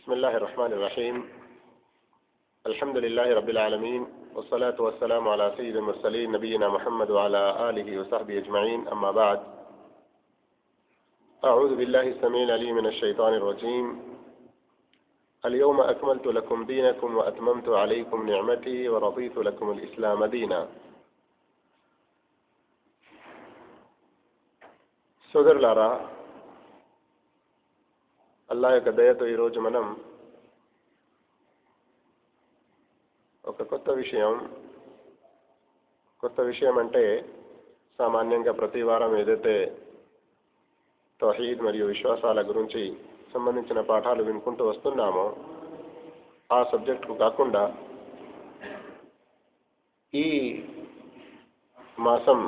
بسم الله الرحمن الرحيم. الحمد لله رب العالمين، والصلاة والسلام على سيد المرسلين نبينا محمد وعلى آله وصحبه أجمعين. أما بعد، أعوذ بالله السميع العليم من الشيطان الرجيم. اليوم أكملت لكم دينكم وأتممت عليكم نعمتي ورضيت لكم الإسلام دينا. సోదరులారా, అల్లాహ్ యొక్క దయతో ఈరోజు మనం ఒక కొత్త విషయం అంటే సామాన్యంగా ప్రతి వారం ఏదైతే తౌహీద్ మరియు విశ్వాసాల గురించి సంబంధించిన పాఠాలు వినుకుంటూ వస్తున్నామో ఆ సబ్జెక్టుకు కాకుండా ఈ మాసం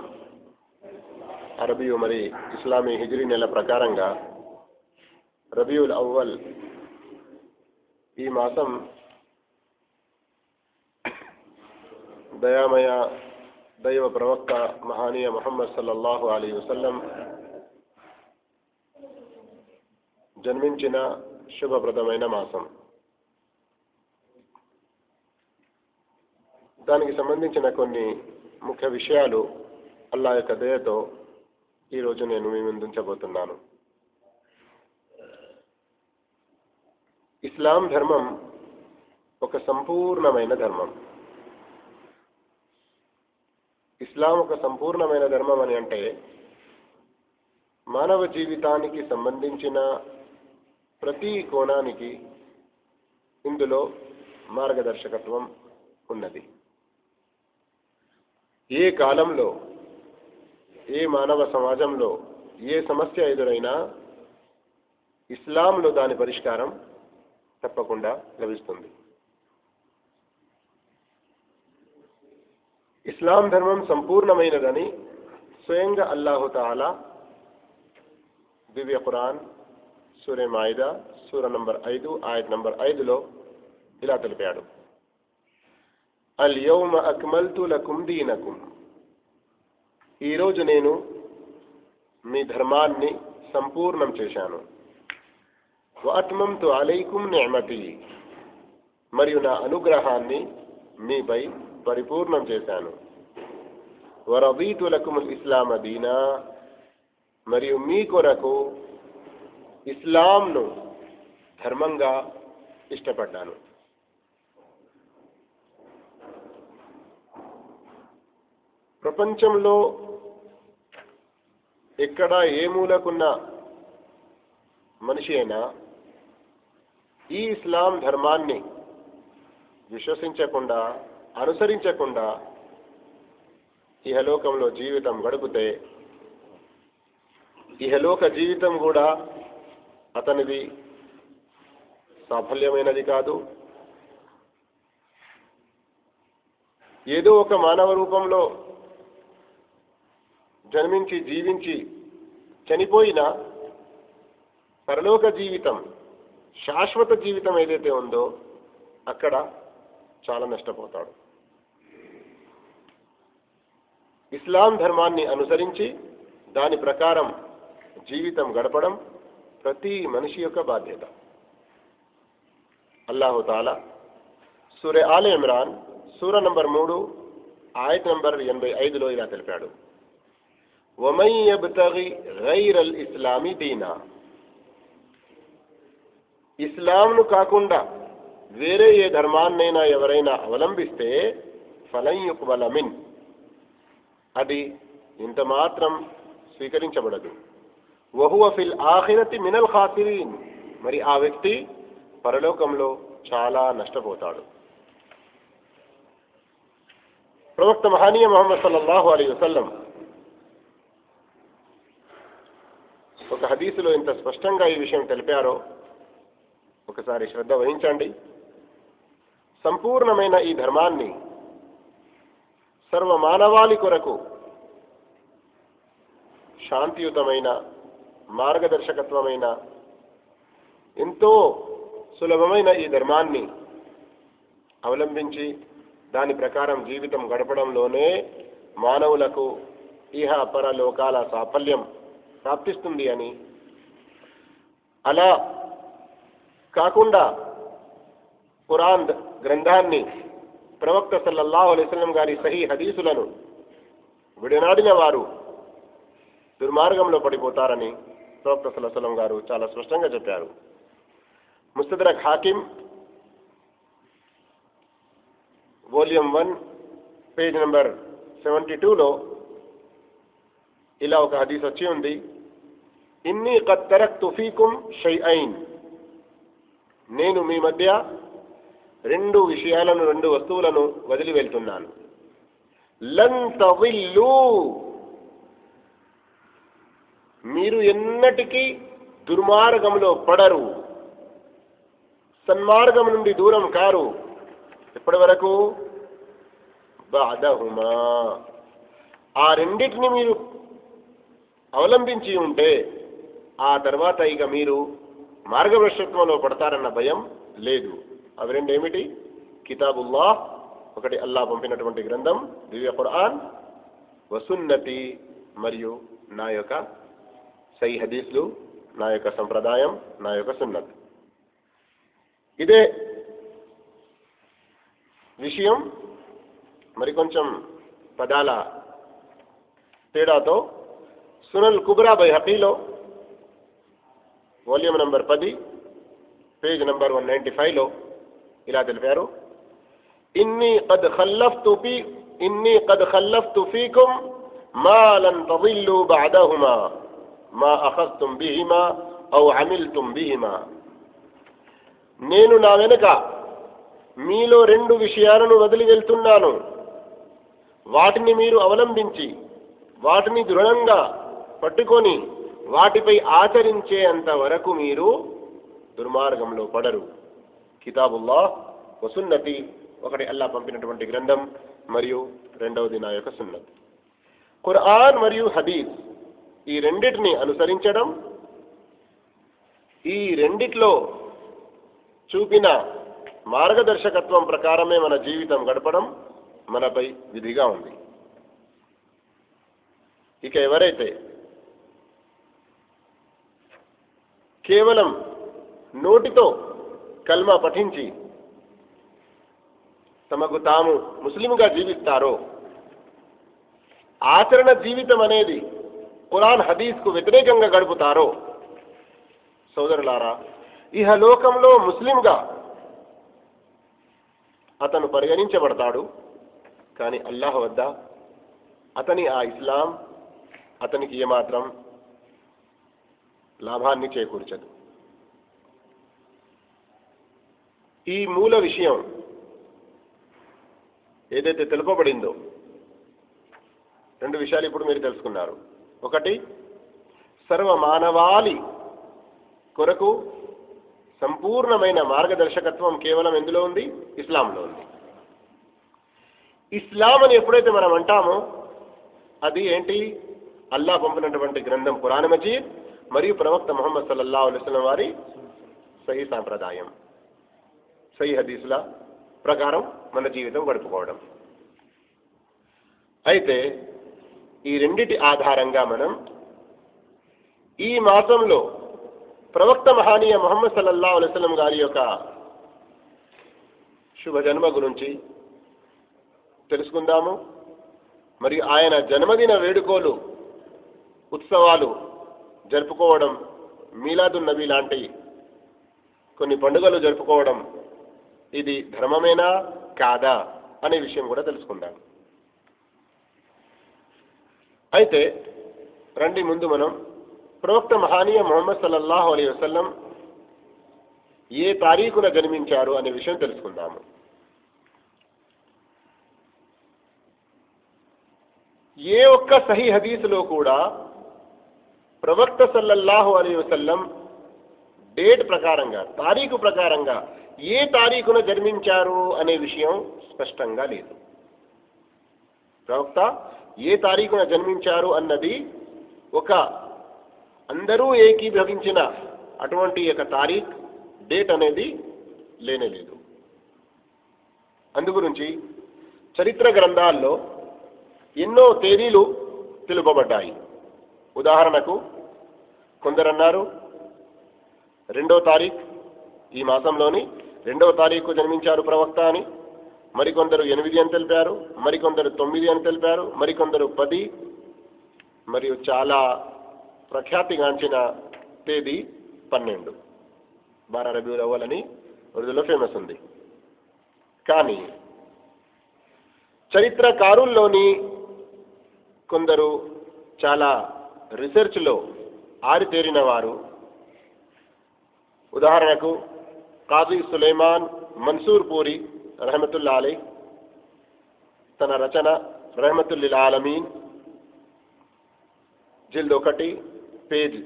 అరబియు మరి ఇస్లామీ హిజ్రీ నెల ప్రకారంగా రబీయుల్ అవ్వల్ ఈ మాసం దయామయ దైవ ప్రవక్త మహానీయ ముహమ్మద్ సల్లల్లాహు అలైహి వసల్లం జన్మించిన శుభప్రదమైన మాసం. దానికి సంబంధించిన కొన్ని ముఖ్య విషయాలు అల్లాహ్ యొక్క దయతో ఈరోజు నేను మీ ముందుంచబోతున్నాను. ఇస్లాం ధర్మం ఒక సంపూర్ణమైన ధర్మం. ఇస్లాం ఒక సంపూర్ణమైన ధర్మం అని అంటే మానవ జీవితానికి సంబంధించిన ప్రతి కోణానికి ఇందులో మార్గదర్శకత్వం ఉన్నది. ఏ కాలంలో, ఏ మానవ సమాజంలో ఏ సమస్య ఎదురైనా ఇస్లాంలో దాని పరిష్కారం తప్పకుండా లభిస్తుంది. ఇస్లాం ధర్మం సంపూర్ణమైనదని స్వయంగా అల్లాహు తఆలా దివ్య ఖురాన్ సూరా మాయిదా సూరా నంబర్ 5 ఆయత్ నంబర్ 5లో ఇలా తెలిపాడు, అల్-యౌమ అక్మల్తు లకుం దీనకుం, ఈరోజు నేను మీ ధర్మాన్ని సంపూర్ణం చేశాను. వఅత్మమ్తు అలైకుం నిఅమతి, మరియు నా అనుగ్రహాన్ని మీపై పరిపూర్ణం చేశాను. వరదీతు లకుముల్ ఇస్లామ దీనా, మరియు మీ కొరకు ఇస్లాంను ధర్మంగా ఇష్టపడ్డాను. ప్రపంచంలో ఎక్కడ ఏ మూలకున్న మనిషి అయినా ఈ ఇస్లాం ధర్మాన్ని విశ్వసించకుండా, అనుసరించకుండా ఇహలోకంలో జీవితం గడిపితే ఇహలోక జీవితం కూడా అతనిది సాఫల్యమైనది కాదు. ఏదో ఒక మానవ రూపంలో జన్మించి జీవించి చనిపోయిన పరలోక జీవితం, శాశ్వత జీవితం ఏదైతే ఉందో అక్కడ చాలా నష్టపోతాడు. ఇస్లాం ధర్మాన్ని అనుసరించి దాని ప్రకారం జీవితం గడపడం ప్రతి మనిషి యొక్క బాధ్యత. అల్లాహు తఆలా సూరా ఆల్ ఇమ్రాన్ సూరా నంబర్ 3 ఆయత్ నంబర్ 85లో ఇలా తెలిపాడు, వమన్ యబ్తగి గైరల్ ఇస్లామి దీనా, ఇస్లాంను కాకుండా వేరే ఏ ధర్మాన్నైనా ఎవరైనా అవలంబిస్తే ఫలన్ యుక్బల మిన్, అది ఇంత మాత్రం స్వీకరించబడదు. వహువ ఫిల్ ఆఖిరతి మినల్ ఖాసిరీన్, మరి ఆ వ్యక్తి పరలోకంలో చాలా నష్టపోతాడు. ప్రవక్త మహానీయ ముహమ్మద్ సల్లల్లాహు అలైహి వసల్లం ఒక హదీసులో ఇంత స్పష్టంగా ఈ విషయం తెలిపారో ఒకసారి శ్రద్ధ వహించండి. సంపూర్ణమైన ఈ ధర్మాన్ని సర్వ మానవాళి కొరకు శాంతియుతమైన, మార్గదర్శకత్వమైన, ఎంతో సులభమైన ఈ ధర్మాన్ని అవలంబించి దాని ప్రకారం జీవితం గడపడంలోనే మానవులకు ఇహ పరలోకాల సాఫల్యం ప్రాప్తిస్తుంది అని, అలా కాకుండా ఖురాన్ గ్రంథాన్ని ప్రవక్త సల్లల్లాహు అలైహి వసల్లం గారి సహీ హదీసులను విడనాడిన వారు దుర్మార్గంలో పడిపోతారని ప్రవక్త సల్లల్లాహు అలైహి వసల్లం గారు చాలా స్పష్టంగా చెప్పారు. ముస్తద్రక్ హాకిమ్ వాల్యూమ్ 1 పేజ్ నెంబర్ 72లో ఇలా ఒక హదీస్ వచ్చి ఉంది, ఇన్నీ ఖద్ తరక్తు ఫీకుం షైఐన్, నేను మీ మధ్య రెండు విషయాలను, రెండు వస్తువులను వదిలి వెళ్తున్నాను. లన్ తవిల్లు, మీరు ఎన్నటికీ దుర్మార్గంలో పడరు, సన్మార్గం నుండి దూరం కారు. ఎప్పటి వరకు? బఅదహుమా, ఆ రెండింటిని మీరు అవలంబించి ఉంటే ఆ తర్వాత ఇక మీరు మార్గభ్రష్టత్వంలో పడతారన్న భయం లేదు. అవి రెండు ఏమిటి? కితాబుల్లాహ్, ఒకటి అల్లాహ్ పంపినటువంటి గ్రంథం దివ్య ఖురాన్, వసున్నతి, మరియు నా యొక్క సహీ హదీస్లు, నా యొక్క సంప్రదాయం, నా యొక్క సున్నత్. ఇదే విషయం మరి కొంచెం పదాల తేడాతో సునల్ కుబ్రా బైహఖీలో వాల్యూమ్ నంబర్ 10 పేజ్ నంబర్ 195లో ఇలా తెలిపారు, ఇన్నీ ఖద్ ఖల్లఫ్తు ఫీకుం మా లన్ తదిల్లు బఅదహుమా మా అఖజ్తుం బిహిమా ఔ అమిల్తుం బిహిమా, నేను నా వెనుక మీలో రెండు విషయాలను వదిలి వెళ్తున్నాను, వాటిని మీరు అవలంబించి వాటిని దృఢంగా పట్టుకొని వాటిపై ఆచరించేంత వరకు మీరు దుర్మార్గంలో పడరు. కితాబుల్లాహ్ వసున్నతి, ఒకటి అల్లాహ్ పంపినటువంటి గ్రంథం, మరియు రెండవది నా యొక్క సున్నత్. ఖురాన్ మరియు హదీస్ ఈ రెండిటిని అనుసరించడం, ఈ రెండిట్లో చూపిన మార్గదర్శకత్వం ప్రకారమే మన జీవితం గడపడం మనపై విధిగా ఉంది. ఇక ఎవరైతే కేవలం నోటితో కల్మా పఠించి తమకు తాము ముస్లింగా జీవిస్తారో, ఆచరణ జీవితం అనేది ఖురాన్ హదీస్కు వ్యతిరేకంగా గడుపుతారో, సోదరులారా, ఇహలోకంలో ముస్లింగా అతను పరిగణించబడతాడు, కానీ అల్లాహ్ వద్ద అతని ఆ ఇస్లాం అతనికి ఏమాత్రం లాభాన్ని చేకూర్చదు. ఈ మూల విషయం ఏదైతే తెలుపబడిందో, రెండు విషయాలు ఇప్పుడు మీరు తెలుసుకున్నారు. ఒకటి, సర్వ మానవాళి కొరకు సంపూర్ణమైన మార్గదర్శకత్వం కేవలం ఎందులో ఉంది? ఇస్లాంలో ఉంది. ఇస్లాం అని ఎప్పుడైతే మనం అంటామో అది ఏంటి? అల్లాహ్ పంపినటువంటి గ్రంథం ఖురాన్ మజీద్ మరియు ప్రవక్త ముహమ్మద్ సల్లల్లాహు అలైహి వసల్లం వారి సహీ సాంప్రదాయం, సహీ హదీసుల ప్రకారం మన జీవితం గడుపుకోవడం. అయితే ఈ రెండిటి ఆధారంగా మనం ఈ మాసంలో ప్రవక్త మహానీయ ముహమ్మద్ సల్లల్లాహు అలైహి వసల్లం గారి యొక్క శుభ జన్మ గురించి తెలుసుకుందాము. మరియు ఆయన జన్మదిన వేడుకలు, ఉత్సవాలు జరుపుకోవడం, మీలాదున్ నబీ లాంటి కొన్ని పండుగలు జరుపుకోవడం ఇది ధర్మమేనా కాదా అనే విషయం కూడా తెలుసుకుందాం. అయితే రండి, ముందు మనం ప్రవక్త మహానీయ ముహమ్మద్ సల్లల్లాహు అలైహి వసల్లం ఏ తారీఖున జన్మించారు అనే విషయం తెలుసుకుందాము. ఏ ఒక్క సహీ హదీసులో కూడా ప్రవక్త సల్లల్లాహు అలైహి వసల్లం డేట్ ప్రకారంగా, తారీఖు ప్రకారంగా ఏ తారీఖున జన్మించారు అనే విషయం స్పష్టంగా లేదు. ప్రవక్త ఏ తారీఖున జన్మించారు అన్నది ఒక అందరూ ఏకీభవించిన అటువంటి ఒక తారీఖ్, డేట్ అనేది లేనేలేదు. అందుగురించి చరిత్ర గ్రంథాల్లో ఎన్నో తేదీలు తెలుపబడ్డాయి. ఉదాహరణకు కొందరన్నారు 2వ తారీఖు, ఈ మాసంలోని 2వ తారీఖు జన్మించారు ప్రవక్త అని, మరికొందరు 8 అని తెలిపారు, మరికొందరు 9 అని తెలిపారు, మరికొందరు 10, మరియు చాలా ప్రఖ్యాతిగాంచిన తేదీ 12 12 రబీఉల్ అవ్వల్ అని ఉర్దూలో ఫేమస్ ఉంది. కానీ చరిత్రకారుల్లోని కొందరు చాలా రీసెర్చ్లో ఆరితేరిన వారు, ఉదాహరణకు కాజీ సులైమాన్ మన్సూర్ పూరి రహమతుల్లా అలై తన రచన రహమతుల్ లిల్ ఆలమీన్ జిల్ద్ 1 పేజ్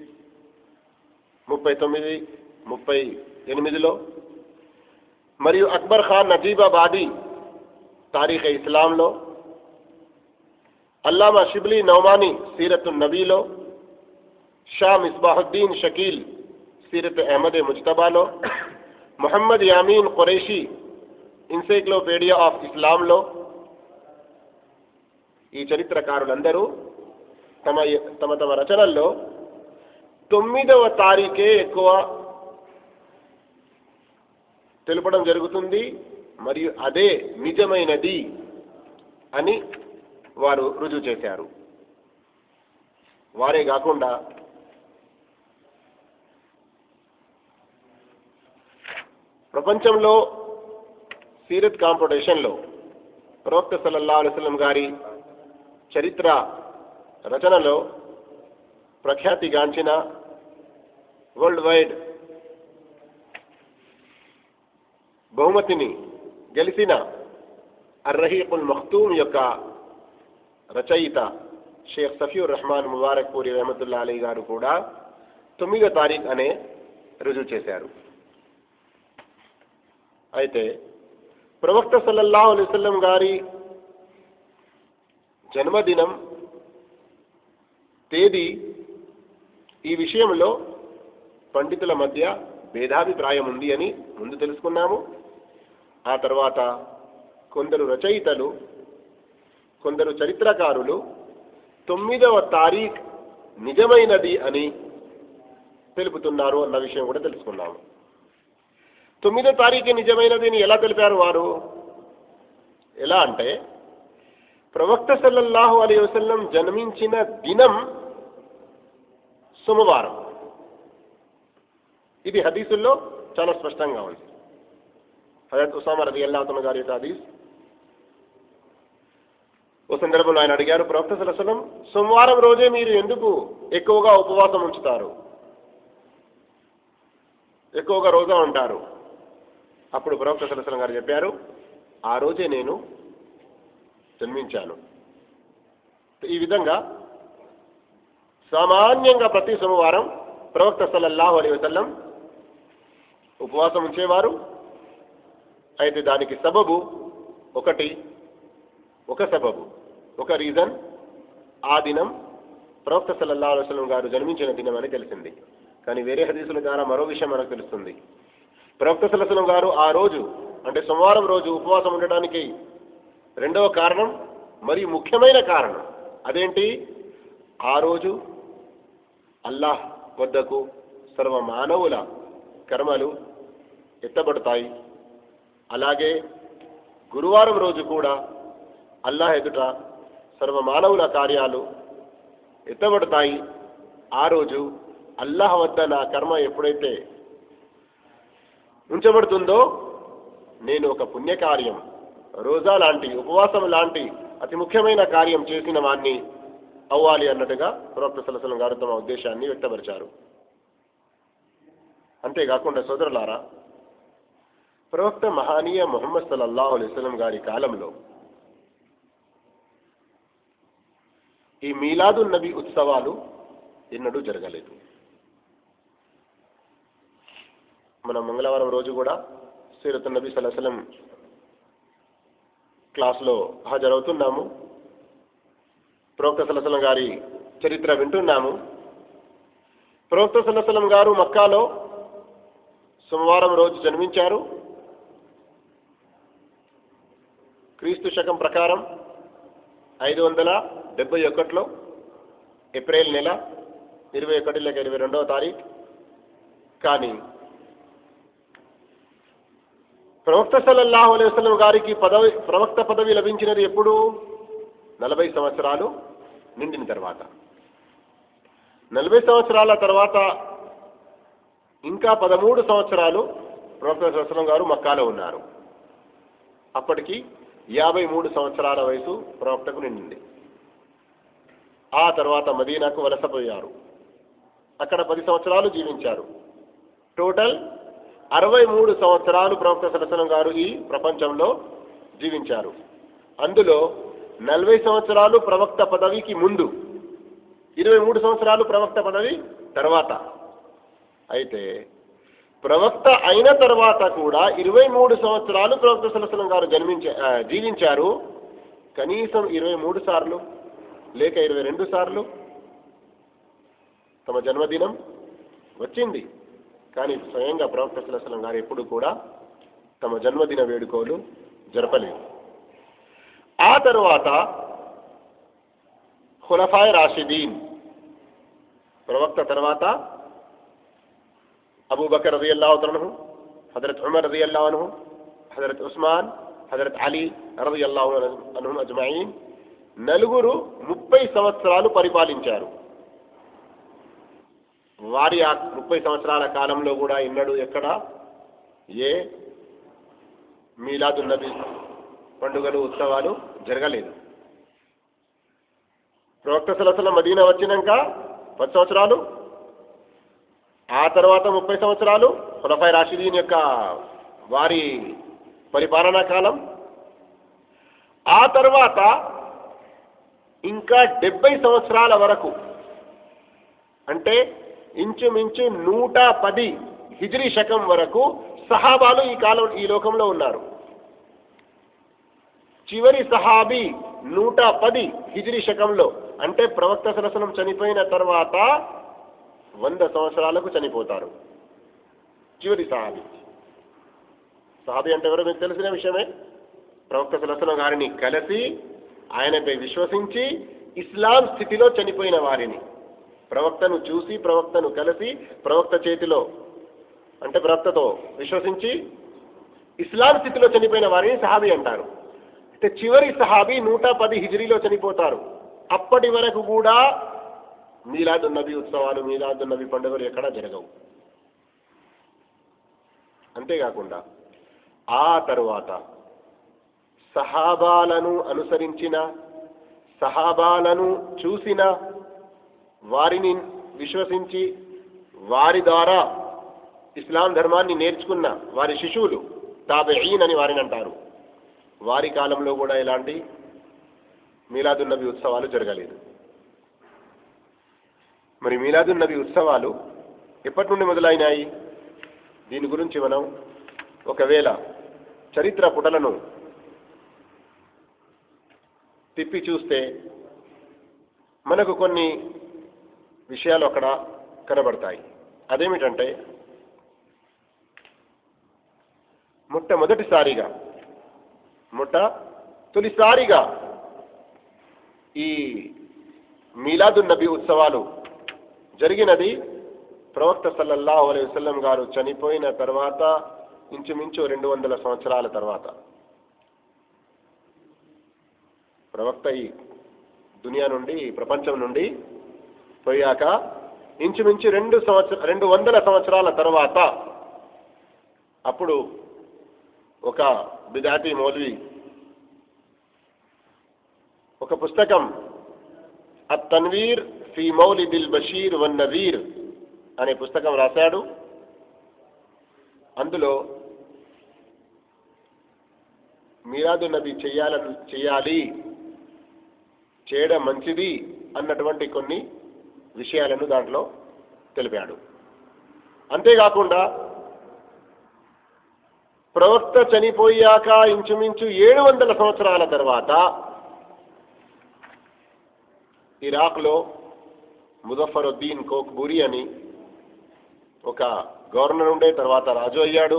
39, 38లో, మరియు అక్బర్ ఖాన్ నజీబాబాదీ తారీఖ్ ఇస్లాంలో, అల్లామా షిబ్లీ నౌమానీ సీరతున్ నబీలో, షా మిస్బాహుద్దీన్ షకీల్ సీరత్ అహ్మద్ ముజ్తబాలో, మొహమ్మద్ యామీన్ ఖురైషీ ఎన్సైక్లోపీడియా ఆఫ్ ఇస్లాంలో ఈ చరిత్రకారులందరూ తమ తమ రచనల్లో 9వ తారీఖే ఎక్కువ తెలుపడం జరుగుతుంది, మరియు అదే నిజమైనది అని వారు రుజువు చేశారు. వారే కాకుండా ప్రపంచంలో సీరత్ కాంపిటీషన్లో ప్రవక్త సల్లల్లాహు అలైహి వసల్లం గారి చరిత్ర రచనలో ప్రఖ్యాతిగాంచిన వరల్డ్ వైడ్ బహుమతిని గెలిచిన అర్రహీకుల్ మఖ్తూమ్ యొక్క రచయిత షేక్ సఫీర్ రెహమాన్ ముబారక్ పూరి రహమతుల్లా అలీ గారు కూడా 9వ తారీఖు అనే రుజువు చేశారు. అయితే ప్రవక్త సల్లల్లాహు అలైహి వసల్లం గారి జన్మదినం తేదీ ఈ విషయంలో పండితుల మధ్య భేదాభిప్రాయం ఉంది అని ముందు తెలుసుకున్నాము. ఆ తర్వాత కొందరు రచయితలు, కొందరు చరిత్రకారులు 9వ తారీఖు నిజమైనది అని తెలుపుతున్నారు అన్న విషయం కూడా తెలుసుకున్నాము. 9వ తారీఖు నిజమైనది అని ఎలా తెలిపారు వారు? ఎలా అంటే, ప్రవక్త సల్లల్లాహు అలైహి వసల్లం జన్మించిన దినం సోమవారం. ఇది హదీసుల్లో చాలా స్పష్టంగా ఉంది. హజరత్ ఉసామా రదియల్లాహు అన్హు గారి హదీస్, ఓ సందర్భంలో ఆయన అడిగారు, ప్రవక్త సల్లల్లాహు అలైహి వసల్లం సోమవారం రోజే మీరు ఎందుకు ఎక్కువగా ఉపవాసం ఉంచుతారు, ఎక్కువగా రోజా ఉంటారు? అప్పుడు ప్రవక్త సల్లల్లాహు అలైహి వసల్లం గారు చెప్పారు, ఆ రోజే నేను జన్మించాను. ఈ విధంగా సామాన్యంగా ప్రతి సోమవారం ప్రవక్త సల్లల్లాహు అలైహి వసల్లం ఉపవాసం ఉంచేవారు. అయితే దానికి సబబు ఒక రీజన్, ఆ దినం ప్రవక్త సల్లల్లాహు అలైహి వసల్లం గారు జన్మించిన దినం అని తెలిసింది. కానీ వేరే హదీసుల ద్వారా మరో విషయం మనకు తెలుస్తుంది. ప్రవక్త సల్లల్లాహు అలైహి వసల్లం గారు ఆ రోజు అంటే సోమవారం రోజు ఉపవాసం ఉండడానికి 2వ కారణం మరియు ముఖ్యమైన కారణం అదేంటి? ఆ రోజు అల్లాహ్ వద్దకు సర్వ మానవుల కర్మలు ఎత్తబడతాయి. అలాగే గురువారం రోజు కూడా అల్లాహ్ ఎదుట సర్వ మానవుల కార్యాలు ఎత్తబడతాయి. ఆ రోజు అల్లాహ్ వద్ద నా కర్మ ఎప్పుడైతే ఉంచబడుతుందో నేను ఒక పుణ్యకార్యం, రోజా లాంటి, ఉపవాసం లాంటి అతి ముఖ్యమైన కార్యం చేసిన వాణ్ణి అవ్వాలి అన్నట్టుగా ప్రవక్త సల్లల్లాహు అలైహి వసల్లం గారు తమ ఉద్దేశాన్ని వ్యక్తపరిచారు. అంతేకాకుండా సోదరులారా, ప్రవక్త మహానీయ ముహమ్మద్ సల్లల్లాహు అలైహి వసల్లం గారి కాలంలో ఈ మీలాదున్ నబీ ఉత్సవాలు ఎన్నడూ జరగలేదు. మనం మంగళవారం రోజు కూడా సీరతున్ నబీ సల్లల్లాహు అలైహి వసల్లం క్లాస్లో హాజరవుతున్నాము. ప్రవక్త సల్లల్లాహు అలైహి వసల్లం గారి చరిత్ర వింటున్నాము. ప్రవక్త సల్లల్లాహు అలైహి వసల్లం గారు మక్కాలో సోమవారం రోజు జన్మించారు. క్రీస్తు శకం ప్రకారం 571లో ఏప్రిల్ నెల 21 లేక 22వ తారీఖు. కానీ ప్రవక్త సల్లల్లాహు అలైహి వసల్లం గారికి ప్రవక్త పదవి లభించినది ఎప్పుడు? 40 సంవత్సరాలు నిండిన తర్వాత. 40 సంవత్సరాల తర్వాత ఇంకా 13 సంవత్సరాలు ప్రవక్త సల్లల్లాహు అలైహి వసల్లం గారు మక్కాలో ఉన్నారు. అప్పటికి 53 సంవత్సరాల వయసు ప్రవక్తకు నిండింది. ఆ తర్వాత మదీనాకు వలసపోయారు. అక్కడ 10 సంవత్సరాలు జీవించారు. టోటల్ 63 సంవత్సరాలు ప్రవక్త సల్లల్లాహు అలైహి వసల్లం గారు ఈ ప్రపంచంలో జీవించారు. అందులో 40 సంవత్సరాలు ప్రవక్త పదవికి ముందు, 23 సంవత్సరాలు ప్రవక్త పదవి తర్వాత. అయితే ప్రవక్త అయిన తర్వాత కూడా 23 సంవత్సరాలు ప్రవక్త సల్లల్లాహు అలైహి వసల్లం గారు జీవించారు. కనీసం 23 సార్లు లేక 22 సార్లు తమ జన్మదినం వచ్చింది. కానీ స్వయంగా ప్రవక్త సల్లల్లాహు అలైహి వసల్లం గారు ఎప్పుడు కూడా తమ జన్మదిన వేడుకలు జరపలేదు. ఆ తర్వాత ఖులఫాయ్ రాషిదీన్, ప్రవక్త తర్వాత అబూ బకర్ రదియల్లాహు అన్హు, హజరత్ ఉమర్ రదియల్లాహు అన్హు, హజరత్ ఉస్మాన్, హజరత్ అలీ రదియల్లాహు అన్హుమ్ అజ్మయీన్ నలుగురు 30 సంవత్సరాలు పరిపాలించారు. వారి ఆ 30 సంవత్సరాల కాలంలో కూడా ఎన్నడూ ఎక్కడ ఏ మీలాదున్ నబీ పండుగలు ఉత్సవాలు జరగలేదు. ప్రవక్త సల్లల్లాహు అలైహి వసల్లం మదీనా వచ్చినాక 10 సంవత్సరాలు, ఆ తర్వాత 30 సంవత్సరాలు ఖులఫాయ్ రాషిదీన్ యొక్క వారి పరిపాలనా కాలం. ఆ తర్వాత ఇంకా 70 సంవత్సరాల వరకు, అంటే ఇంచుమించు 110 హిజ్రీ శకం వరకు సహాబాలు ఈ లోకంలో ఉన్నారు. చివరి సహాబీ 110 హిజ్రీ శకంలో, అంటే ప్రవక్త సల్లల్లాహు అలైహి వసల్లం చనిపోయిన తర్వాత 100 సంవత్సరాలకు చనిపోతారు. చివరి సహాబీ అంటే ఎవరో మీకు తెలిసిన విషయమే. ప్రవక్త సల్లల్లాహు అలైహి వసల్లం గారిని కలిసి ఆయనపై విశ్వసించి ఇస్లాం స్థితిలో చనిపోయిన వారిని, ప్రవక్తను చూసి ప్రవక్తను కలిసి ప్రవక్త చేతిలో అంటే ప్రవక్తతో విశ్వసించి ఇస్లాం స్థితిలో చనిపోయిన వారిని సహాబీ అంటారు. అంటే చివరి సహాబీ 110 హిజ్రీలో చనిపోతారు. అప్పటి వరకు కూడా మీలాదున్ నబీ ఉత్సవాలు, మీలాదున్ నబీ పండుగలు ఎక్కడా జరగవు. అంతేకాకుండా ఆ తరువాత సహాబాలను అనుసరించిన, సహాబాలను చూసిన, వారిని విశ్వసించి వారి ద్వారా ఇస్లాం ధర్మాన్ని నేర్చుకున్న వారి శిశువులు తాబెఈన్ అని వారిని అంటారు. వారి కాలంలో కూడా ఎలాంటి మీలాదున్ నబీ ఉత్సవాలు జరగలేదు. మరి మీలాదున్ నబీ ఉత్సవాలు ఎప్పటి నుండి మొదలైనాయి? దీని గురించి మనం ఒకవేళ చరిత్ర పుటలను తిప్పి చూస్తే మనకు కొన్ని విషయాలు అక్కడ కనబడతాయి. అదేమిటంటే, తొలిసారిగా ఈ మీలాదున్ నబీ ఉత్సవాలు జరిగినది ప్రవక్త సల్లల్లాహు అలైహి వసల్లం గారు చనిపోయిన తర్వాత ఇంచుమించు 200 సంవత్సరాల తర్వాత. ప్రవక్త ఈ దునియా నుండి, ప్రపంచం నుండి పోయాక ఇంచుమించు 200 సంవత్సరాల తర్వాత అప్పుడు ఒక బిదాతి మౌలవి ఒక పుస్తకం అతన్వీర్ ఫీ మౌలిదిల్ బషీర్ వన్ నజీర్ అనే పుస్తకం రాశాడు. అందులో మీలాదున్ నబీ చేయడం మంచిది అన్నటువంటి కొన్ని విషయాలను దాంట్లో తెలిపాడు. అంతేకాకుండా ప్రవక్త చనిపోయాక ఇంచుమించు 700 సంవత్సరాల తర్వాత ఇరాక్లో ముజఫరుద్దీన్ కోక్బూరి అని ఒక గవర్నర్ ఉండే, తర్వాత రాజు అయ్యాడు.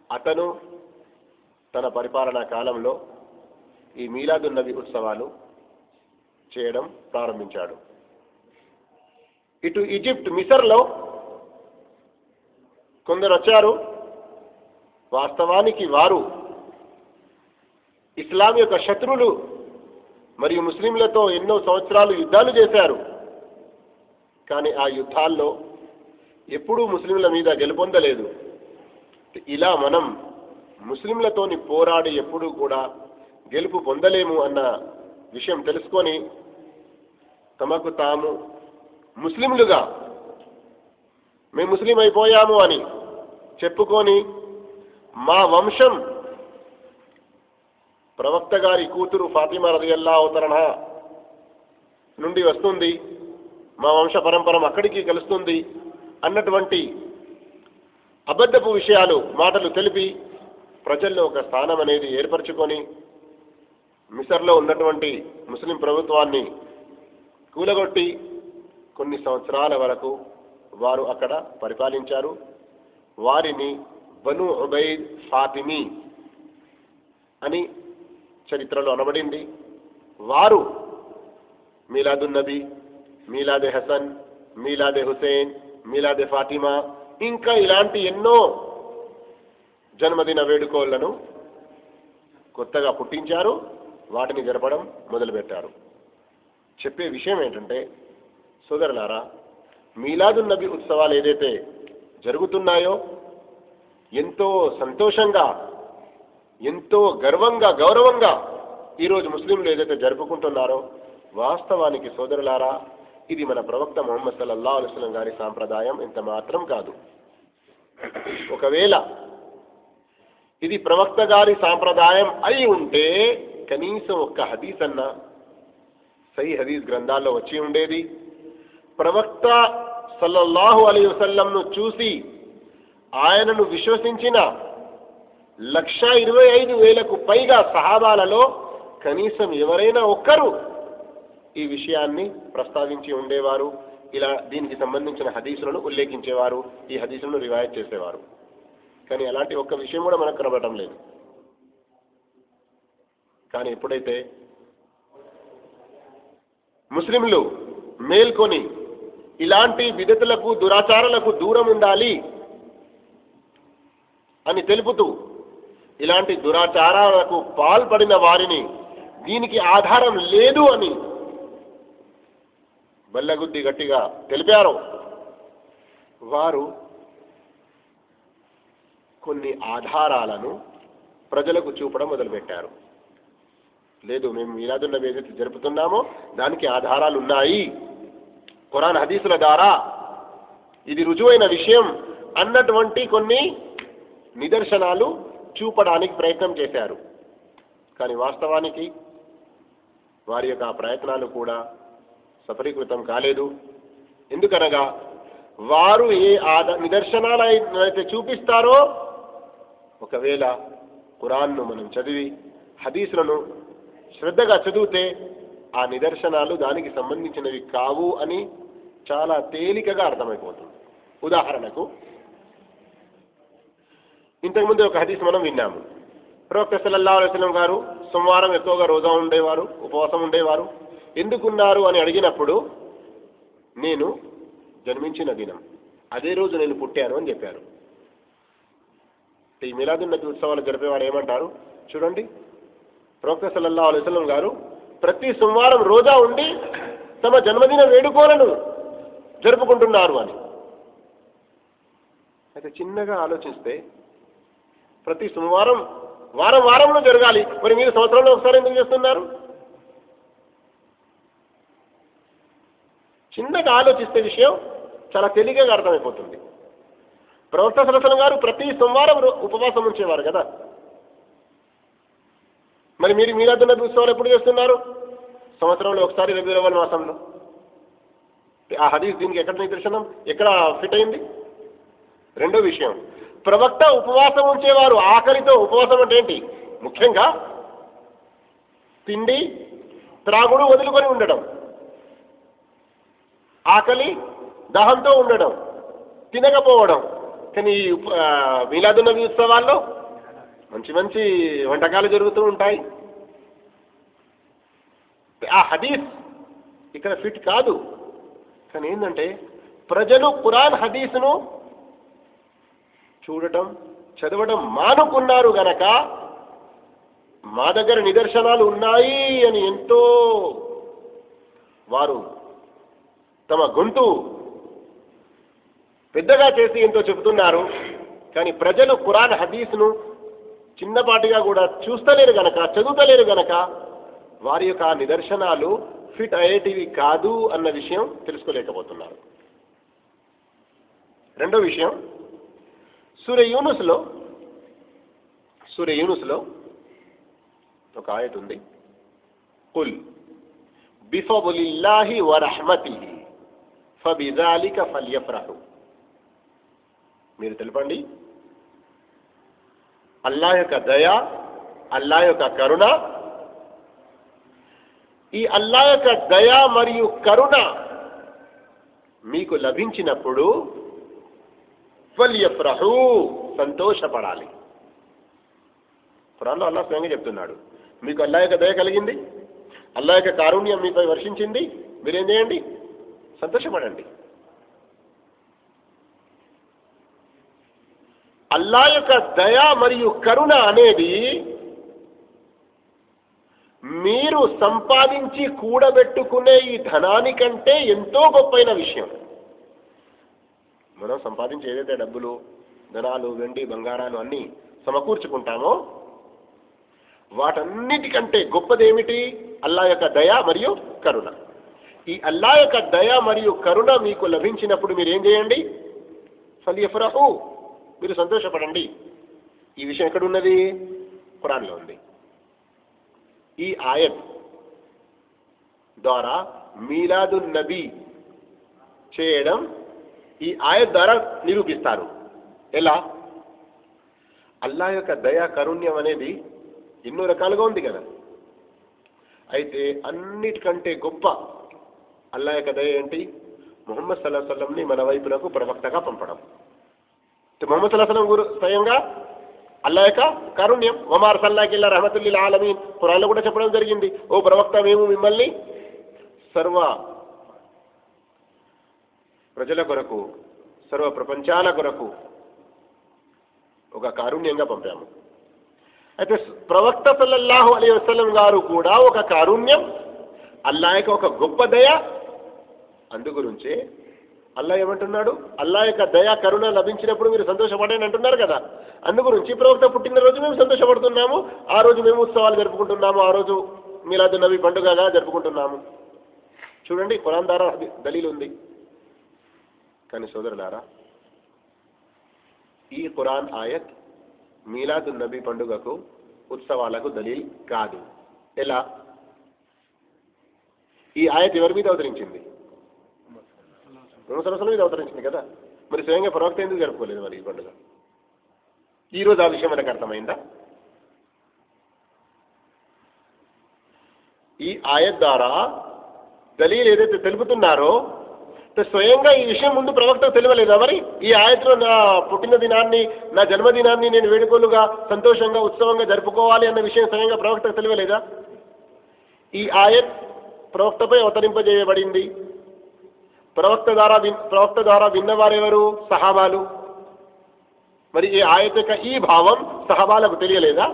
అతను తన పరిపాలనా కాలంలో ఈ మీలాదున్ నబీ ఉత్సవాలు చేయడం ప్రారంభించాడు. ఇటు ఈజిప్ట్, మిసర్లో కొందరు వచ్చారు. వాస్తవానికి వారు ఇస్లాం యొక్క శత్రువులు మరియు ముస్లింలతో ఎన్నో సంవత్సరాలు యుద్ధాలు చేశారు. కానీ ఆ యుద్ధాల్లో ఎప్పుడూ ముస్లింల మీద గెలుపొందలేదు. ఇలా మనం ముస్లింలతోని పోరాడి ఎప్పుడూ కూడా గెలుపు పొందలేము అన్న విషయం తెలుసుకొని తమకు తాము ముస్లింలుగా మేము ముస్లిం అయిపోయాము అని చెప్పుకొని మా వంశం ప్రవక్త గారి కూతురు ఫాతిమా రలియల్లాహు తఆలా నుండి వస్తుంది, మా వంశ పరంపరం అక్కడికి కలుస్తుంది అన్నటువంటి అబద్ధపు విషయాలు మాటలు తెలిపి ప్రజల్లో ఒక స్థానం అనేది ఏర్పరచుకొని మిసర్లో ఉన్నటువంటి ముస్లిం ప్రభుత్వాన్ని కూలగొట్టి కొన్ని సంవత్సరాల వరకు వారు అక్కడ పరిపాలించారు. వారిని బను ఉబైద్ ఫాతిమీ అని చరిత్రలో అనబడింది. వారు మీలాదున్ నబీ, మీలాదే హసన్, మీలాదే హుసేన్, మీలాదే ఫాతిమా ఇంకా ఇలాంటి ఎన్నో జన్మదిన వేడుకలను కొత్తగా పుట్టించారు. వాటిని జరపడం మొదలుపెట్టారు. చెప్పే విషయం ఏంటంటే సోదరులారా, మీలాదున్ నబీ ఉత్సవాలు ఏదైతే జరుగుతున్నాయో ఎంతో సంతోషంగా, ఎంతో గర్వంగా, గౌరవంగా ఈరోజు ముస్లింలు ఏదైతే జరుపుకుంటున్నారో వాస్తవానికి సోదరులారా ఇది మన ప్రవక్త ముహమ్మద్ సల్లల్లాహు అలైహి వసల్లం గారి సాంప్రదాయం ఎంత మాత్రం కాదు. ఒకవేళ ఇది ప్రవక్త గారి సాంప్రదాయం అయి ఉంటే కనీసం ఒక్క హదీస్ అన్నా సహీ హదీస్ గ్రంథాల్లో వచ్చి ఉండేది. ప్రవక్త సల్లల్లాహు అలైహి వసల్లంను చూసి ఆయనను విశ్వసించిన 125,000కు పైగా సహాబాలలో కనీసం ఎవరైనా ఒక్కరు ఈ విషయాన్ని ప్రస్తావించి ఉండేవారు. ఇలా దీనికి సంబంధించిన హదీసులను ఉల్లేఖించేవారు, ఈ హదీసులను రివాయత్ చేసేవారు. కానీ అలాంటి ఒక్క విషయం కూడా మనకు కనబడటం లేదు. కానీ ఎప్పుడైతే ముస్లింలు మేల్కొని ఇలాంటి బిదతులకు, దురాచారాలకు దూరం ఉండాలి అని తెలుపుతూ ఇలాంటి దురాచారాలకు పాల్పడిన వారిని దీనికి ఆధారం లేదు అని బల్లగుద్ది గట్టిగా తెలిపారు, వారు కొన్ని ఆధారాలను ప్రజలకు చూపడం మొదలుపెట్టారు. లేదు, మేము మీలాదున్ నబీ ఏదైతే జరుపుతున్నామో దానికి ఆధారాలు ఉన్నాయి, ఖురాన్ హదీసుల ద్వారా ఇది రుజువైన విషయం అన్నటువంటి కొన్ని నిదర్శనాలు చూపడానికి ప్రయత్నం చేశారు. కానీ వాస్తవానికి వారి యొక్క ప్రయత్నాలు కూడా సఫలీకృతం కాలేదు. ఎందుకనగా వారు ఏ నిదర్శనాలు అయితే చూపిస్తారో ఒకవేళ ఖురాన్ను మనం చదివి హదీసులను శ్రద్ధగా చదివితే ఆ నిదర్శనాలు దానికి సంబంధించినవి కావు అని చాలా తేలికగా అర్థమైపోతుంది. ఉదాహరణకు ఇంతకుముందు ఒక హదీస్ మనం విన్నాము. ప్రవక్త సల్లల్లాహు అలైహి వసల్లం గారు సోమవారం ఎక్కువగా రోజా ఉండేవారు, ఉపవాసం ఉండేవారు. ఎందుకున్నారు అని అడిగినప్పుడు నేను జన్మించిన దినం, అదే రోజు నేను పుట్టాను అని చెప్పారు. ఈ మీలాదున్ నబీ ఉత్సవాలు జరిపేవారు ఏమంటారు చూడండి, ప్రవక్త సల్లల్లాహు అలైహి వసల్లం గారు ప్రతి సోమవారం రోజా ఉండి తమ జన్మదిన వేడుకోలను జరుపుకుంటున్నారు అని. అయితే చిన్నగా ఆలోచిస్తే ప్రతి సోమవారం వారంలో జరగాలి, మరి మీరు సంవత్సరంలో ఒకసారి ఎందుకు చేస్తున్నారు? చిన్నగా ఆలోచిస్తే విషయం చాలా తేలికగా అర్థమైపోతుంది. ప్రవక్త సల్లల్లాహు అలైహి వసల్లం గారు ప్రతి సోమవారం ఉపవాసం ఉంచేవారు కదా, మరి మీరు మీలాదున్ నబీ ఉత్సవాలు ఎప్పుడు చేస్తున్నారు? సంవత్సరంలో ఒకసారి రబీఉల్ అవ్వల్ మాసంలో. ఆ హదీస్ దీనికి ఎక్కడ నిదర్శనం, ఎక్కడ ఫిట్ అయింది? రెండో విషయం, ప్రవక్త ఉపవాసం ఉంచేవారు. ఆకలితో ఉపవాసం అంటే ఏంటి? ముఖ్యంగా తిండి త్రాగుడు వదులుకొని ఉండడం, ఆకలి దాహంతో ఉండడం, తినకపోవడం. కానీ మీలాదున్ నబీ ఉత్సవాల్లో మంచి మంచి వంటకాలు జరుగుతూ ఉంటాయి. ఆ హదీస్ ఇక్కడ ఫిట్ కాదు. కానీ ఏంటంటే ప్రజలు ఖురాన్ హదీస్ను చూడటం చదవడం మానుకున్నారు గనక మా దగ్గర నిదర్శనాలు ఉన్నాయి అని ఎంతో వారు తమ గొంతు పెద్దగా చేసి ఎంతో చెబుతున్నారు. కానీ ప్రజలు ఖురాన్ హదీస్ను చిన్నపాటిగా కూడా చూస్తలేరు గనక, చదువుతలేరు గనక వారి యొక్క నిదర్శనాలు ఫిట్ అయ్యేటివి కాదు అన్న విషయం తెలుసుకోలేకపోతున్నారు. రెండో విషయం, సూర యూనుస్లో ఒక ఆయత్ ఉంది, కుల్ బిఫద్లిల్లాహి వరహ్మతిహి ఫబిజాలిక ఫల్యఫ్రహు. మీరు తెలపండి, అల్లాహ్ యొక్క దయ, అల్లాహ్ యొక్క కరుణ, ఈ అల్లాహ్ యొక్క దయ మరియు కరుణ మీకు లభించినప్పుడు ఫల్యఫ్రహు, సంతోషపడాలి. ఖురాన్లో అల్లాహ్ స్వయంగా చెప్తున్నాడు, మీకు అల్లాహ్ యొక్క దయ కలిగింది, అల్లాహ్ యొక్క కారుణ్యం మీపై వర్షించింది, మీరేం చేయండి? సంతోషపడండి. అల్లాహ్ యొక్క దయ మరియు కరుణ అనేది మీరు సంపాదించి కూడబెట్టుకునే ఈ ధనానికంటే ఎంతో గొప్పైన విషయం. మనం సంపాదించి ఏదైతే డబ్బులు, ధనాలు, వెండి, బంగారాలు అన్నీ సమకూర్చుకుంటామో వాటన్నిటికంటే గొప్పదేమిటి? అల్లాహ్ యొక్క దయ మరియు కరుణ. ఈ అల్లాహ్ యొక్క దయ మరియు కరుణ మీకు లభించినప్పుడు మీరు ఏం చేయండి? ఫల్యఫ్రహు, మీరు సంతోషపడండి. ఈ విషయం ఎక్కడున్నది? ఖురాన్లో ఉంది. ఈ ఆయత్ ద్వారా మీలాదున్ నబీ చేయడం ఈ ఆయత్ ద్వారా నిరూపిస్తారు. ఎలా? అల్లాహ్ యొక్క దయ కరుణ్యం అనేది ఎన్నో రకాలుగా ఉంది కదా. అయితే అన్నిటికంటే గొప్ప అల్లాహ్ యొక్క దయ ఏంటి? ముహమ్మద్ సల్లల్లాహు అలైహి వసల్లంని మన వైపునకు ప్రవక్తగా పంపడం. ముహమ్మద్ సల్లల్లాహు అలైహి వసల్లం స్వయంగా అల్లాహ్ యొక్క కారుణ్యం. వమా అర్సల్నాక ఇల్లా రహమతుల్ లిల్ ఆలమీన్, ఖురాన్లో కూడా చెప్పడం జరిగింది, ఓ ప్రవక్త మేము మిమ్మల్ని సర్వ ప్రజల కొరకు, సర్వ ప్రపంచాల కొరకు ఒక కారుణ్యంగా పంపాము. అయితే ప్రవక్త సల్లల్లాహు అలైహి వసల్లం గారు కూడా ఒక కారుణ్యం, అల్లాహ్ యొక్క ఒక గొప్ప దయ. అందు గురించే అల్లాహ్ ఏమంటున్నాడు? అల్లాహ్ యొక్క దయ కరుణ లభించినప్పుడు మీరు సంతోషపడండి అంటున్నారు కదా. అందు గురించి ప్రవక్త పుట్టినరోజు మేము సంతోషపడుతున్నాము, ఆ రోజు మేము ఉత్సవాలు జరుపుకుంటున్నాము, ఆ రోజు మీలాదున్ నబీ పండుగగా జరుపుకుంటున్నాము. చూడండి, ఖురాన్ ద్వారా దలీల్ ఉంది. కానీ సోదరులారా, ఈ ఖురాన్ ఆయత్ మీలాదున్ నబీ పండుగకు, ఉత్సవాలకు దలీల్ కాదు. ఎలా? ఈ ఆయత్ ఎవరి మీద అవతరించింది? ముహమ్మద్ మీద అవతరించింది కదా. మరి స్వయంగా ప్రవక్త ఎందుకు జరుపుకోలేదు మరి ఈ పండుగ? ఈరోజు ఆ విషయం మనకు అర్థమైందా? ఈ ఆయత్ ద్వారా దలీల్ ఏదైతే తెలుపుతున్నారో స్వయంగా ఈ విషయం ముందు ప్రవక్తకు తెలియలేదా? మరి ఈ ఆయత్లో నా పుట్టిన దినాన్ని, నా జన్మదినాన్ని నేను వేడుకలుగా, సంతోషంగా, ఉత్సవంగా జరుపుకోవాలి అన్న విషయం స్వయంగా ప్రవక్తకు తెలియలేదా? ఈ ఆయత్ ప్రవక్తపై అవతరింపజేయబడింది. ప్రవక్త ద్వారా విన్నవారెవరు? సహాబాలు. మరి ఈ ఆయత్ యొక్క ఈ భావం సహాబాలకు తెలియలేదా?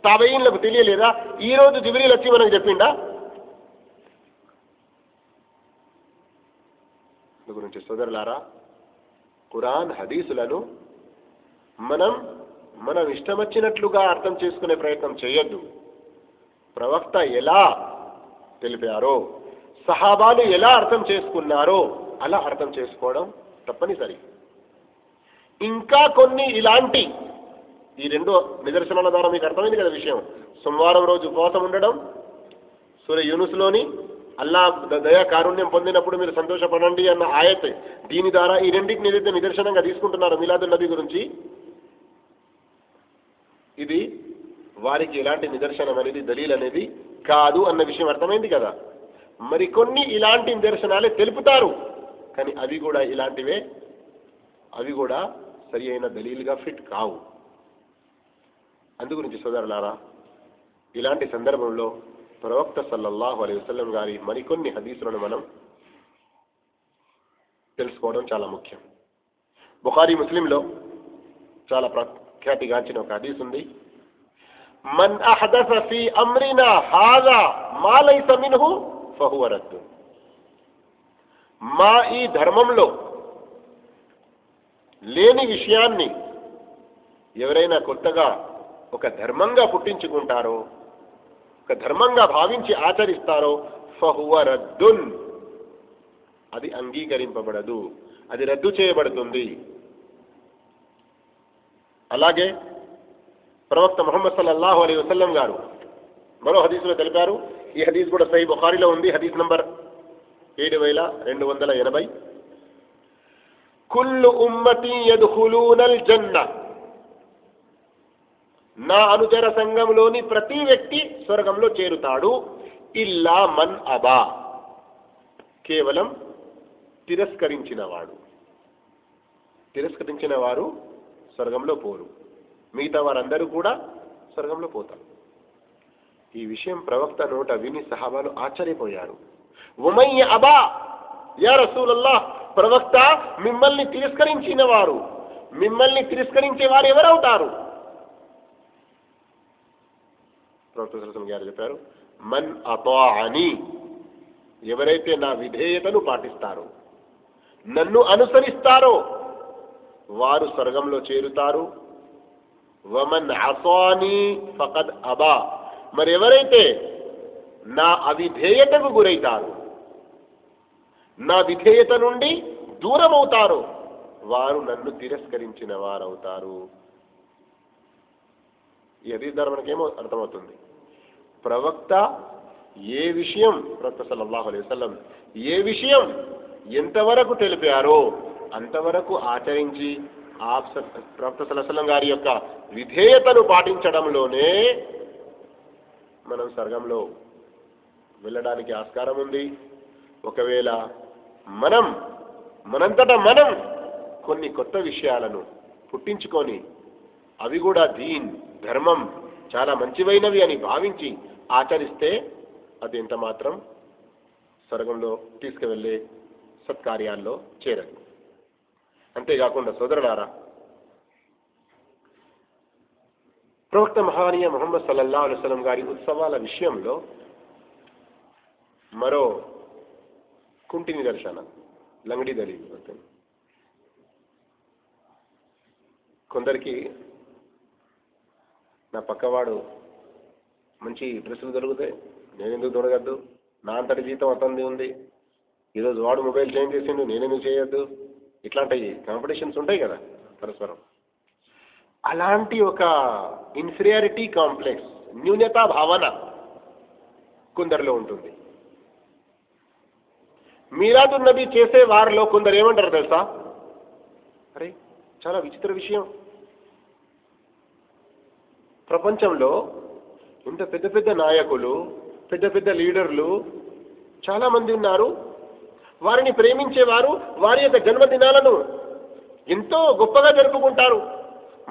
తాబెయీన్లకు తెలియలేదా? ఈ రోజు జిబ్రీల్ వచ్చి మనకు చెప్పిండా? గురించి సోదరులారా, ఖురాన్ హదీసులను మనం ఇష్టం వచ్చినట్లుగా అర్థం చేసుకునే ప్రయత్నం చేయొద్దు. ప్రవక్త ఎలా తెలిపారో, సహాబాలు ఎలా అర్థం చేసుకున్నారో అలా అర్థం చేసుకోవడం తప్పనిసరి. ఇంకా కొన్ని ఇలాంటి ఈ రెండు నిదర్శనాల ద్వారా మీకు అర్థమైంది కదా విషయం. సోమవారం రోజు ఉపవాసం ఉండడం, సూర యూనుస్లోని అల్లాహ్ దయా కారుణ్యం పొందినప్పుడు మీరు సంతోషపడండి అన్న ఆయత్, దీని ద్వారా ఈ రెండింటిని ఏదైతే నిదర్శనంగా తీసుకుంటున్నారో మీలాదున్ నబీ గురించి, ఇది వారికి ఎలాంటి నిదర్శనం అనేది, దలీల్ అనేది కాదు అన్న విషయం అర్థమైంది కదా. మరికొన్ని ఇలాంటి నిదర్శనాలే తెలుపుతారు, కానీ అవి కూడా ఇలాంటివే, అవి కూడా సరి అయిన దలీల్గా ఫిట్ కావు. అందుగురించి సోదరులారా, ఇలాంటి సందర్భంలో ప్రవక్త సల్లల్లాహు అలైహి వసల్లం గారి మరికొన్ని హదీసులను మనం తెలుసుకోవడం చాలా ముఖ్యం. బుఖారీ, ముస్లింలో చాలా ప్రఖ్యాతిగాంచిన ఒక హదీస్ ఉంది. మన్ అహదస ఫీ అమ్రినా హాజా మా లైస మిన్హు ఫహువ రద్దు. మా ఈ ధర్మంలో లేని విషయాన్ని ఎవరైనా కొత్తగా ఒక ధర్మంగా పుట్టించుకుంటారో, ఒక ధర్మంగా భావించి ఆచరిస్తారో ఫహువ రద్దున్, అది అంగీకరింపబడదు, అది రద్దు చేయబడుతుంది. అలాగే ప్రవక్త ముహమ్మద్ సల్లల్లాహు అలైహి వసల్లం గారు మరో హదీసులో తెలిపారు. ఈ హదీస్ కూడా సహీ బుఖారీలో ఉంది. హదీస్ నంబర్ 7280. కుల్లు ఉమ్మతి యద్ఖులూనల్ జన్న, నా అనుచర సంఘంలోని ప్రతి వ్యక్తి స్వర్గంలో చేరుతాడు. ఇల్లా మన్ అబా, కేవలం తిరస్కరించిన వారు స్వర్గంలో పోరు, మిగతా వారందరూ కూడా స్వర్గంలో పోతారు. ఈ విషయం ప్రవక్త నోట విని సహాబాలు ఆశ్చర్యపోయారు. ఉమయ్య అబా యా రసూలల్లాహ్, ప్రవక్త మిమ్మల్ని తిరస్కరించే వారు ఎవరవుతారు? ప్రవక్త సల్లల్లాహు అలైహి వసల్లం చెప్పారు, మన్ అతాఅని, ఎవరైతే నా విధేయతను పాటిస్తారో, నన్ను అనుసరిస్తారో వారు స్వర్గంలో చేరుతారు. వమన్ అసాని ఫకద్ అబా, మరి ఎవరైతే నా అవిధేయతకు గురైతారు, నా విధేయత నుండి దూరం అవుతారో వారు నన్ను తిరస్కరించిన వారవుతారు. ఈ హదీస్ ద్వారా మనకేమో అర్థమవుతుంది, ప్రవక్త సల్లల్లాహు అలైహి వసల్లం ఏ విషయం ఎంతవరకు తెలిపారో అంతవరకు ఆచరించి ప్రవక్త సల్లల్లాహు అలైహి వసల్లం గారి యొక్క విధేయతను పాటించడంలోనే మనం స్వర్గంలో వెళ్ళడానికి ఆస్కారం ఉంది. ఒకవేళ మనంతటా మనం కొన్ని కొత్త విషయాలను పుట్టించుకొని అవి కూడా ధర్మం చాలా మంచివైనవి అని భావించి ఆచరిస్తే అది ఎంత మాత్రం స్వర్గంలో తీసుకువెళ్ళే సత్కార్యాల్లో చేరదు. అంతేకాకుండా సోదరులారా, ప్రవక్త మహానీయ ముహమ్మద్ సల్లల్లాహు అలైహి వసల్లం గారి ఉత్సవాల విషయంలో మరో కుంటి నిదర్శన, లంగడి దళీలు. కొందరికి నా పక్కవాడు మంచి డ్రెస్సులు దొరుకుతాయి, నేనెందుకు దొరకద్దు, నా అంతటి జీతం అతనిది ఉంది, ఈరోజు వాడు మొబైల్ చేంజ్ చేసిండు నేనెందుకు చేయొద్దు, ఇట్లాంటి కాంపిటీషన్స్ ఉంటాయి కదా పరస్పరం. అలాంటి ఒక ఇన్ఫీరియారిటీ కాంప్లెక్స్, న్యూనతా భావన కొందరిలో ఉంటుంది. మీలాదున్ నబీ చేసే వారిలో కొందరు ఏమంటారు తెలుసా, అరే చాలా విచిత్ర విషయం, ప్రపంచంలో ఇంత పెద్ద పెద్ద నాయకులు, పెద్ద పెద్ద లీడర్లు చాలామంది ఉన్నారు, వారిని ప్రేమించేవారు వారి యొక్క జన్మదినాలను ఎంతో గొప్పగా జరుపుకుంటారు.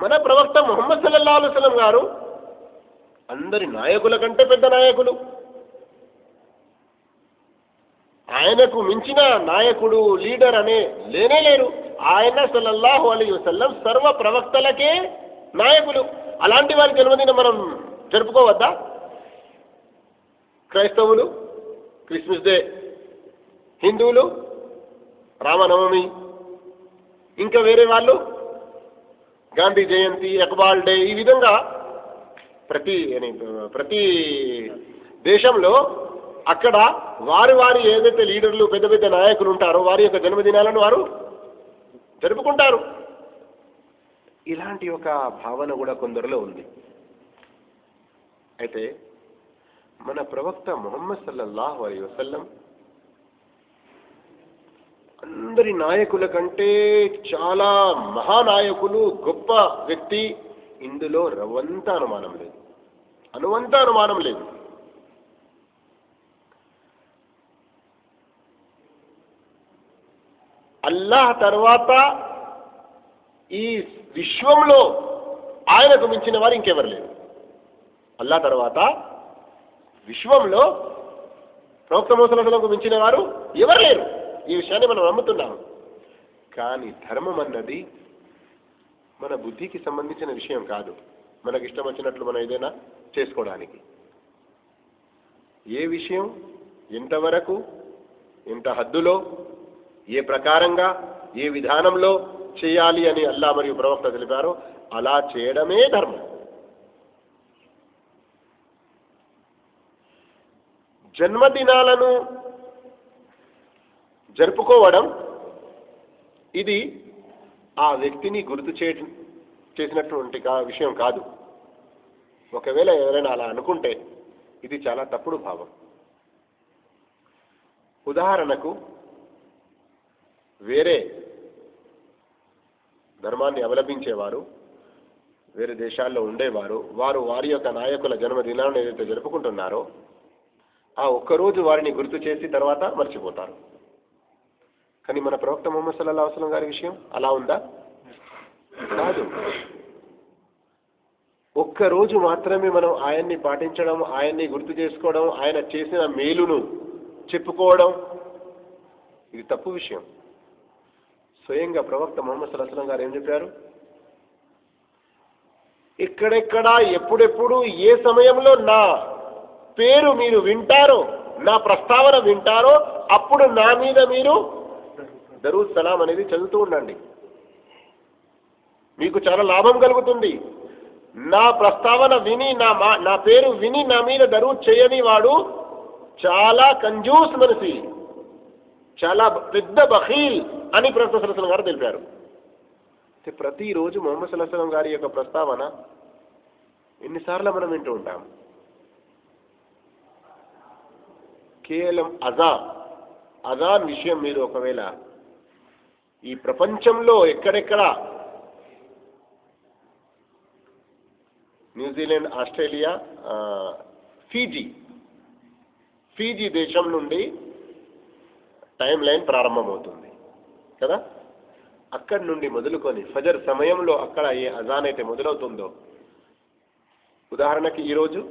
మన ప్రవక్త ముహమ్మద్ సల్లల్లాహు అలైహి వసల్లం గారు అందరి నాయకుల కంటే పెద్ద నాయకులు, ఆయనకు మించిన నాయకుడు లీడర్ అనే లేనే లేరు. ఆయన సల్లల్లాహు అలైహి వసల్లం సర్వ ప్రవక్తలకే నాయకులు. అలాంటి వారి జన్మదినం మనం జరుపుకోవద్దా? క్రైస్తవులు క్రిస్మస్ డే, హిందువులు రామనవమి, ఇంకా వేరే వాళ్ళు గాంధీ జయంతి, ఇక్బాల్ డే, ఈ విధంగా ప్రతి దేశంలో అక్కడ వారి ఏదైతే లీడర్లు పెద్ద పెద్ద నాయకులు ఉంటారో వారి యొక్క జన్మదినాలను వారు జరుపుకుంటారు. ఇలాంటి ఒక భావన కూడా కొందరిలో ఉంది. అయితే మన ప్రవక్త ముహమ్మద్ సల్లల్లాహు అలైహి వసల్లం అందరి నాయకుల కంటే చాలా మహానాయకులు, గొప్ప వ్యక్తి, ఇందులో రవంత అనుమానం లేదు. అల్లాహ్ తర్వాత ఈ విశ్వంలో ఆయనకు మించిన వారు ఇంకెవరు లేరు. అల్లాహ్ తర్వాత విశ్వంలో ప్రవక్త ముహమ్మద్ మించిన వారు ఎవరు లేరు. ఈ విషయాన్ని మనం నమ్ముతున్నాము. కానీ ధర్మం అన్నది మన బుద్ధికి సంబంధించిన విషయం కాదు, మనకి ఇష్టం వచ్చినట్లు మనం ఏదైనా చేసుకోవడానికి. ఏ విషయం ఎంతవరకు, ఎంత హద్దులో, ఏ ప్రకారంగా, ఏ విధానంలో చేయాలి అని అల్లా మరియు ప్రవక్త తెలిపారో అలా చేయడమే ధర్మం. జన్మదినాలను జరుపుకోవడం ఇది ఆ వ్యక్తిని గుర్తు చేసినటువంటి విషయం కాదు. ఒకవేళ ఎవరైనా అలా అనుకుంటే ఇది చాలా తప్పుడు భావం. ఉదాహరణకు వేరే ధర్మాన్ని అవలంబించేవారు, వేరే దేశాల్లో ఉండేవారు, వారు వారి యొక్క నాయకుల జన్మదినాలను ఏదైతే జరుపుకుంటున్నారో ఆ ఒక్కరోజు వారిని గుర్తు చేసి తర్వాత మర్చిపోతారు. కానీ మన ప్రవక్త ముహమ్మద్ సల్లల్లాహు అలైహి వసల్లం గారి విషయం అలా ఉందా? కాదు. ఒక్కరోజు మాత్రమే మనం ఆయన్ని పాటించడం, ఆయన్ని గుర్తు చేసుకోవడం, ఆయన చేసిన మేలును చెప్పుకోవడం ఇది తప్పు విషయం. స్వయంగా ప్రవక్త ముహమ్మద్ సల్లల్లాహు అలైహి వసల్లం గారు ఏం చెప్పారు? ఎక్కడెక్కడ ఎప్పుడెప్పుడు ఏ సమయంలో నా పేరు మీరు వింటారో, నా ప్రస్తావన వింటారో అప్పుడు నా మీద మీరు దరూద్ సలాం అనేది చదువుతూ ఉండండి. మీకు చాలా లాభం కలుగుతుంది. నా ప్రస్తావన విని, నా పేరు విని నా మీద దరూద్ చేయని వాడు చాలా కంజూస్ మనిషి, చాలా పెద్ద బఖీల్ అని ప్రవక్త సల్లల్లాహు అలైహి వసల్లం గారు తెలిపారు. ప్రతిరోజు ముహమ్మద్ సల్లల్లాహు అలైహి వసల్లం గారి యొక్క ప్రస్తావన ఎన్నిసార్లు మనం వింటూ ఉంటాం? కేవలం అజాన్ విషయం మీరు ఒకవేళ ఈ ప్రపంచంలో ఎక్కడెక్కడ న్యూజిలాండ్, ఆస్ట్రేలియా, ఫీజీ దేశం నుండి టైం లైన్ ప్రారంభమవుతుంది కదా. అక్కడి నుండి మొదలుకొని ఫజర్ సమయంలో అక్కడ ఏ అజాన్ అయితే మొదలవుతుందో, ఉదాహరణకి ఈరోజు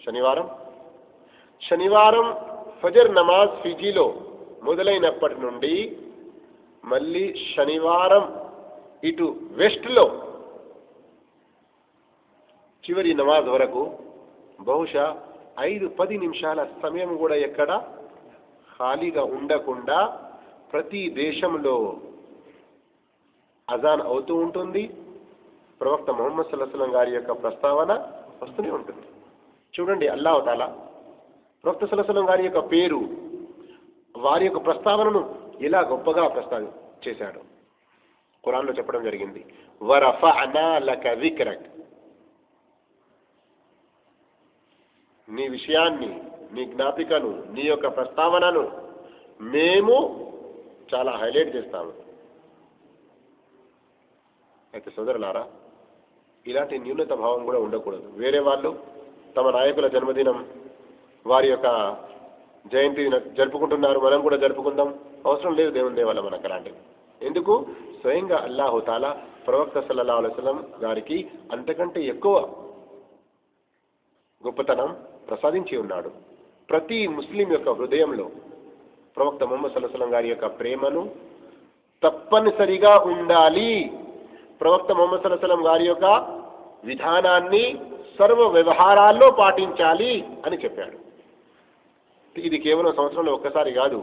శనివారం ఫజర్ నమాజ్ ఫిజీలో మొదలైనప్పటి నుండి మళ్ళీ శనివారం ఇటు వెస్ట్లో చివరి నమాజ్ వరకు బహుశా 5-10 నిమిషాల సమయం కూడా ఎక్కడ ఖాళీగా ఉండకుండా ప్రతి దేశంలో అజాన్ అవుతూ ఉంటుంది. ప్రవక్త ముహమ్మద్ సల్లల్లాహు అలైహి వసల్లం గారి యొక్క ప్రస్తావన వస్తూనే ఉంటుంది. చూడండి, అల్లాహ్ తాలా ప్రవక్త సల్లల్లాహు అలైహి వసల్లం గారి యొక్క పేరు, వారి యొక్క ప్రస్తావనను ఎలా గొప్పగా చేశాడు. ఖురాన్లో చెప్పడం జరిగింది, వరఫఅనా లక జిక్రక్. నీ విషయాన్ని, నీ జ్ఞాపికను, నీ యొక్క ప్రస్తావనను మేము చాలా హైలైట్ చేస్తాము. అయితే సోదరులారా, ఇలాంటి న్యూనత భావం కూడా ఉండకూడదు. వేరే వాళ్ళు తమ నాయకుల జన్మదినం, వారి యొక్క జయంతి జరుపుకుంటున్నారు, మనం కూడా జరుపుకుందాం, అవసరం లేదు దేవుని దేవాల మనకు అలాంటివి. ఎందుకు? స్వయంగా అల్లాహు తాలా ప్రవక్త సల్లల్లాహు అలైహి వసల్లం గారికి అంతకంటే ఎక్కువ గొప్పతనం ప్రసాదించి ఉన్నాడు. ప్రతి ముస్లిం యొక్క హృదయంలో ప్రవక్త ముహమ్మద్ సల్లల్లాహు అలైహి వసల్లం గారి యొక్క ప్రేమను తప్పనిసరిగా ఉండాలి. ప్రవక్త ముహమ్మద్ సల్లల్లాహు అలైహి వసల్లం గారి యొక్క విధానాన్ని సర్వ వ్యవహారాల్లో పాటించాలి అని చెప్పాడు. ఇది కేవలం సంవత్సరంలో ఒక్కసారి కాదు,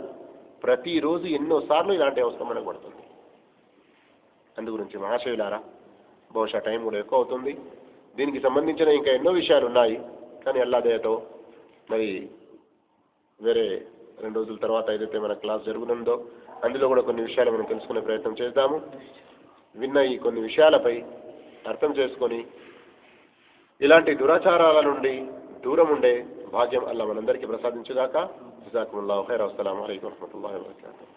ప్రతిరోజు ఎన్నోసార్లు ఇలాంటి అవసరం మనకు పడుతుంది. అందుగురించి మహాశయులారా, బహుశా టైం కూడా ఎక్కువ అవుతుంది. దీనికి సంబంధించిన ఇంకా ఎన్నో విషయాలు ఉన్నాయి. కానీ అల్లా దయతో మరి వేరే 2 రోజుల తర్వాత ఏదైతే మన క్లాస్ జరుగుతుందో అందులో కూడా కొన్ని విషయాలు మనం తెలుసుకునే ప్రయత్నం చేద్దాము. విన్న ఈ కొన్ని విషయాలపై అర్థం చేసుకొని ఇలాంటి దురాచారాల నుండి దూరం ఉండే భాగ్యం అల్లా మనందరికీ ప్రసాదించుగాక. జజాకుముల్లాహు ఖైర్. అస్సలాము అలైకుం వరహ్మతుల్లాహి వబరకాతుహు.